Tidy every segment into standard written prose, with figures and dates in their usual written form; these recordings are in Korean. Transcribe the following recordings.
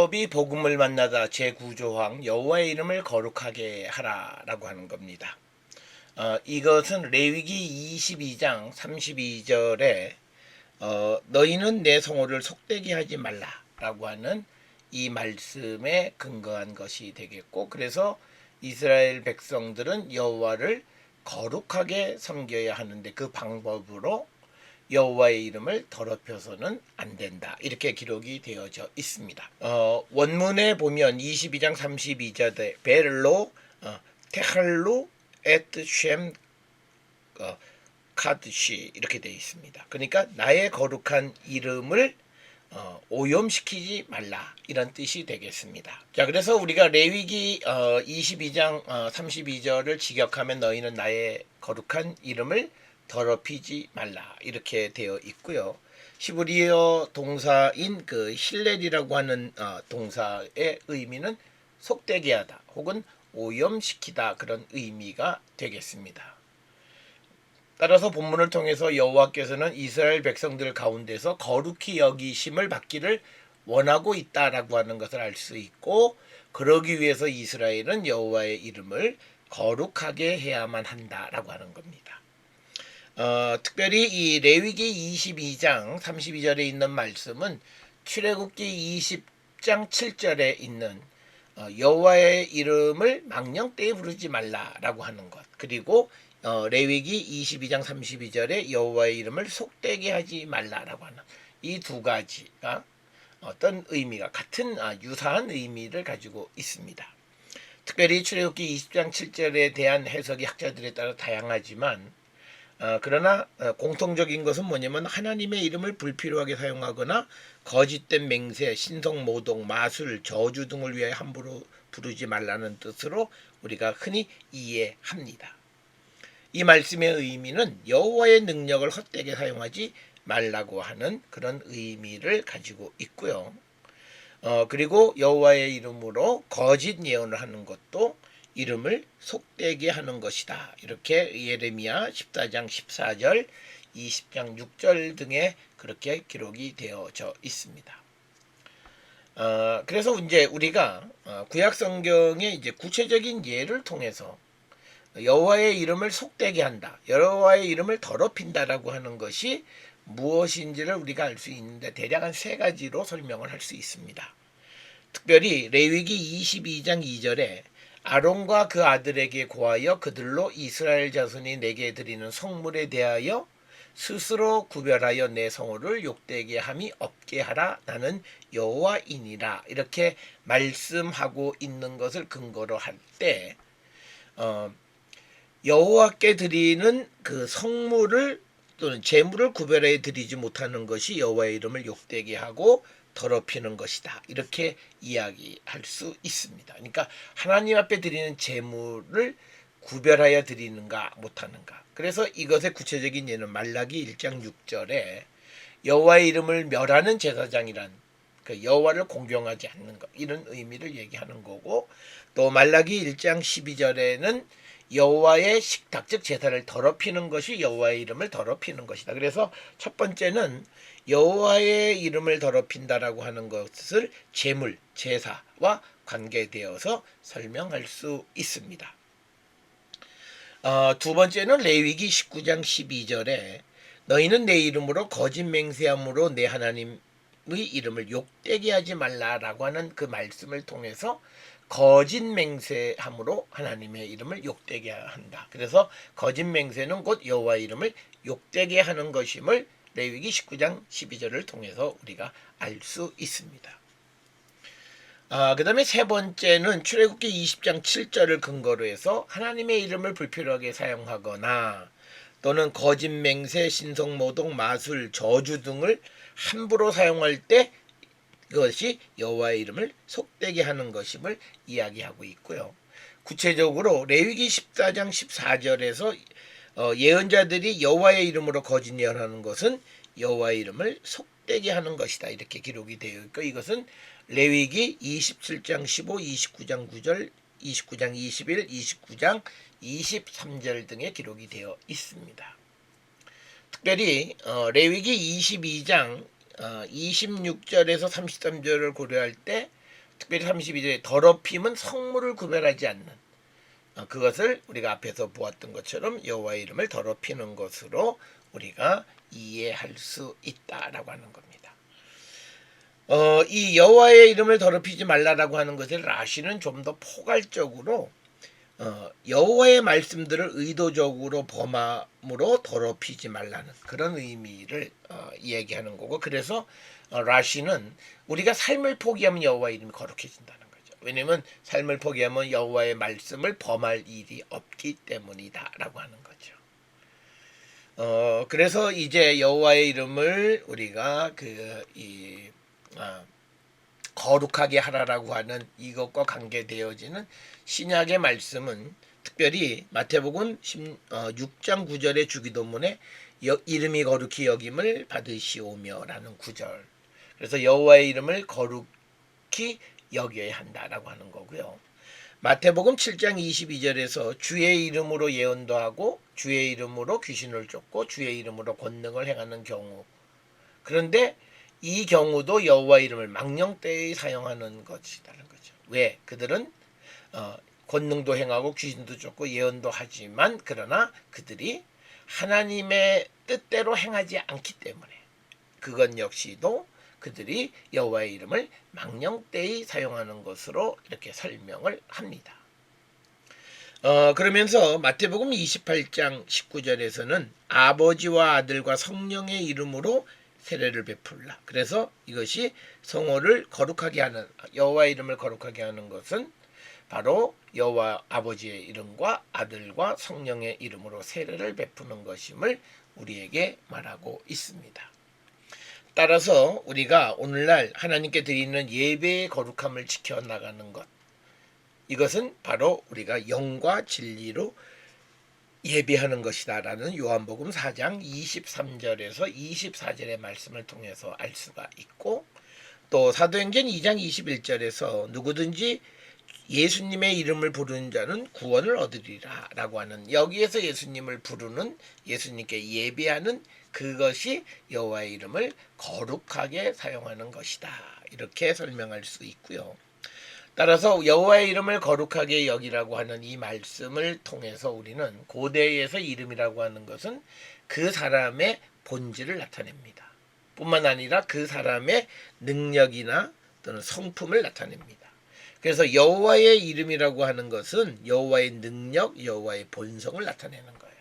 야곱이 복음을 만나다 제9조항 여호와의 이름을 거룩하게 하라라고 하는 겁니다. 이것은 레위기 22장 32절에 너희는 내 성호를 속되게 하지 말라라고 하는 이 말씀에 근거한 것이 되겠고, 그래서 이스라엘 백성들은 여호와를 거룩하게 섬겨야 하는데 그 방법으로 여호와의 이름을 더럽혀서는 안 된다, 이렇게 기록이 되어져 있습니다. 원문에 보면 22장 32절에 벨로 테할루 에트 쉔 카드시 이렇게 되어 있습니다. 그러니까 나의 거룩한 이름을 오염시키지 말라, 이런 뜻이 되겠습니다. 자, 그래서 우리가 레위기 22장 32절을 직역하면 너희는 나의 거룩한 이름을 더럽히지 말라, 이렇게 되어 있고요. 히브리어 동사인 그 힐렐이라고 하는 동사의 의미는 속되게 하다 혹은 오염시키다, 그런 의미가 되겠습니다. 따라서 본문을 통해서 여호와께서는 이스라엘 백성들 가운데서 거룩히 여기심을 받기를 원하고 있다라고 하는 것을 알 수 있고, 그러기 위해서 이스라엘은 여호와의 이름을 거룩하게 해야만 한다라고 하는 겁니다. 특별히 이 레위기 22장 32절에 있는 말씀은 출애굽기 20장 7절에 있는 여호와의 이름을 망령되이 부르지 말라라고 하는 것, 그리고 레위기 22장 32절에 여호와의 이름을 속되게 하지 말라라고 하는 이 두 가지가 어떤 의미가 같은 유사한 의미를 가지고 있습니다. 특별히 출애굽기 20장 7절에 대한 해석이 학자들에 따라 다양하지만 그러나 공통적인 것은 뭐냐면 하나님의 이름을 불필요하게 사용하거나 거짓된 맹세, 신성모독, 마술, 저주 등을 위해 함부로 부르지 말라는 뜻으로 우리가 흔히 이해합니다. 이 말씀의 의미는 여호와의 능력을 헛되게 사용하지 말라고 하는 그런 의미를 가지고 있고요. 그리고 여호와의 이름으로 거짓 예언을 하는 것도 이름을 속되게 하는 것이다, 이렇게 예레미야 14장 14절, 20장 6절 등에 그렇게 기록이 되어져 있습니다. 그래서 이제 우리가 구약 성경의 이제 구체적인 예를 통해서 여호와의 이름을 속되게 한다, 여호와의 이름을 더럽힌다라고 하는 것이 무엇인지를 우리가 알 수 있는데 대략 한 세 가지로 설명을 할 수 있습니다. 특별히 레위기 22장 2절에 아론과 그 아들에게 고하여 그들로 이스라엘 자손이 내게 드리는 성물에 대하여 스스로 구별하여 내 성호를 욕되게 함이 없게 하라, 나는 여호와이니라, 이렇게 말씀하고 있는 것을 근거로 할 때 여호와께 드리는 그 성물을 또는 제물을 구별해 드리지 못하는 것이 여호와의 이름을 욕되게 하고 더럽히는 것이다, 이렇게 이야기할 수 있습니다. 그러니까 하나님 앞에 드리는 제물을 구별하여 드리는가 못하는가. 그래서 이것의 구체적인 예는 말라기 1장 6절에 여호와의 이름을 멸하는 제사장이란 그 여호와를 공경하지 않는 것, 이런 의미를 얘기하는 거고, 또 말라기 1장 12절에는 여호와의 식탁, 즉 제사를 더럽히는 것이 여호와의 이름을 더럽히는 것이다. 그래서 첫 번째는 여호와의 이름을 더럽힌다라고 하는 것을 제물, 제사와 관계되어서 설명할 수 있습니다. 두 번째는 레위기 19장 12절에 너희는 내 이름으로 거짓 맹세함으로 내 하나님의 이름을 욕되게 하지 말라라고 하는 그 말씀을 통해서 거짓 맹세함으로 하나님의 이름을 욕되게 한다. 그래서 거짓 맹세는 곧 여호와의 이름을 욕되게 하는 것임을 레위기 19장 12절을 통해서 우리가 알 수 있습니다. 그 다음에 세 번째는 출애굽기 20장 7절을 근거로 해서 하나님의 이름을 불필요하게 사용하거나 또는 거짓 맹세, 신성모독, 마술, 저주 등을 함부로 사용할 때 그것이 여호와의 이름을 속되게 하는 것임을 이야기하고 있고요. 구체적으로 레위기 14장 14절에서 예언자들이 여호와의 이름으로 거짓 예언하는 것은 여호와의 이름을 속되게 하는 것이다, 이렇게 기록이 되어 있고, 이것은 레위기 27장 15, 29장 9절, 29장 21, 29장 23절 등에 기록이 되어 있습니다. 특별히 레위기 22장 26절에서 33절을 고려할 때 특별히 32절에 더럽힘은 성물을 구별하지 않는 그것을 우리가 앞에서 보았던 것처럼 여호와의 이름을 더럽히는 것으로 우리가 이해할 수 있다라고 하는 겁니다. 이 여호와의 이름을 더럽히지 말라라고 하는 것을 라시는 좀 더 포괄적으로 여호와의 말씀들을 의도적으로 범함으로 더럽히지 말라는 그런 의미를 이야기하는 거고, 그래서 라시는 우리가 삶을 포기하면 여호와의 이름이 거룩해진다는 거죠. 왜냐하면 삶을 포기하면 여호와의 말씀을 범할 일이 없기 때문이다라고 하는 거죠. 그래서 이제 여호와의 이름을 우리가 거룩하게 하라라고 하는 이것과 관계되어지는 신약의 말씀은 특별히 마태복음 6장 9절의 주기도문에 이름이 거룩히 여김을 받으시오며라는 구절. 그래서 여호와의 이름을 거룩히 여겨야 한다라고 하는 거고요. 마태복음 7장 22절에서 주의 이름으로 예언도 하고 주의 이름으로 귀신을 쫓고 주의 이름으로 권능을 행하는 경우, 그런데 이 경우도 여호와의 이름을 망령되이 사용하는 것이라는 거죠. 왜? 그들은 권능도 행하고 귀신도 쫓고 예언도 하지만 그러나 그들이 하나님의 뜻대로 행하지 않기 때문에 그것 역시도 그들이 여호와의 이름을 망령되이 사용하는 것으로 이렇게 설명을 합니다. 그러면서 마태복음 28장 19절에서는 아버지와 아들과 성령의 이름으로 세례를 베풀라. 그래서 이것이 성호를 거룩하게 하는, 여호와의 이름을 거룩하게 하는 것은 바로 여호와 아버지의 이름과 아들과 성령의 이름으로 세례를 베푸는 것임을 우리에게 말하고 있습니다. 따라서 우리가 오늘날 하나님께 드리는 예배의 거룩함을 지켜나가는 것, 이것은 바로 우리가 영과 진리로 예배하는 것이다 라는 요한복음 4장 23절에서 24절의 말씀을 통해서 알 수가 있고, 또 사도행전 2장 21절에서 누구든지 예수님의 이름을 부르는 자는 구원을 얻으리라 라고 하는, 여기에서 예수님을 부르는, 예수님께 예배하는 그것이 여호와의 이름을 거룩하게 사용하는 것이다, 이렇게 설명할 수 있고요. 따라서 여호와의 이름을 거룩하게 여기라고 하는 이 말씀을 통해서 우리는 고대에서 이름이라고 하는 것은 그 사람의 본질을 나타냅니다. 뿐만 아니라 그 사람의 능력이나 또는 성품을 나타냅니다. 그래서 여호와의 이름이라고 하는 것은 여호와의 능력, 여호와의 본성을 나타내는 거예요.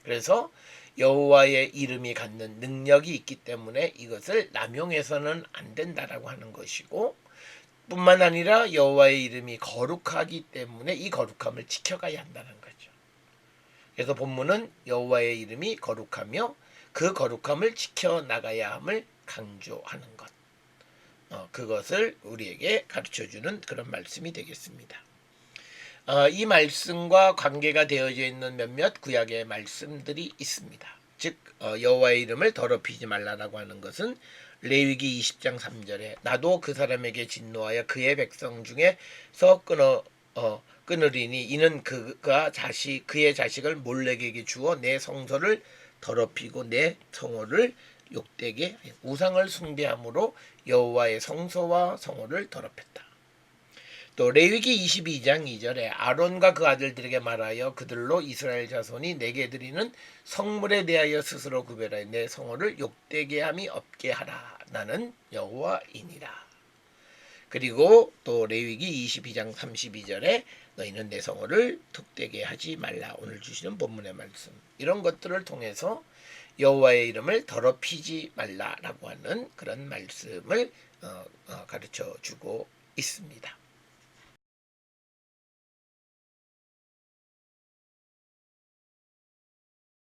그래서 여호와의 이름이 갖는 능력이 있기 때문에 이것을 남용해서는 안 된다라고 하는 것이고, 뿐만 아니라 여호와의 이름이 거룩하기 때문에 이 거룩함을 지켜가야 한다는 거죠. 그래서 본문은 여호와의 이름이 거룩하며 그 거룩함을 지켜나가야 함을 강조하는 것, 그것을 우리에게 가르쳐주는 그런 말씀이 되겠습니다. 이 말씀과 관계가 되어져 있는 몇몇 구약의 말씀들이 있습니다. 즉 여호와의 이름을 더럽히지 말라라고 하는 것은 레위기 20장 3절에 나도 그 사람에게 진노하여 그의 백성 중에서 끊으리니 이는 그의 자식을 몰렉에게 주어 내 성소를 더럽히고 내 성호를 욕되게 우상을 숭배함으로 여호와의 성소와 성호를 더럽혔다. 또 레위기 22장 2절에 아론과 그 아들들에게 말하여 그들로 이스라엘 자손이 내게 드리는 성물에 대하여 스스로 구별하여 내 성호를 욕되게 함이 없게 하라. 나는 여호와이니라. 그리고 또 레위기 22장 32절에 너희는 내 성호를 툭되게 하지 말라. 오늘 주시는 본문의 말씀, 이런 것들을 통해서 여호와의 이름을 더럽히지 말라라고 하는 그런 말씀을 가르쳐 주고 있습니다.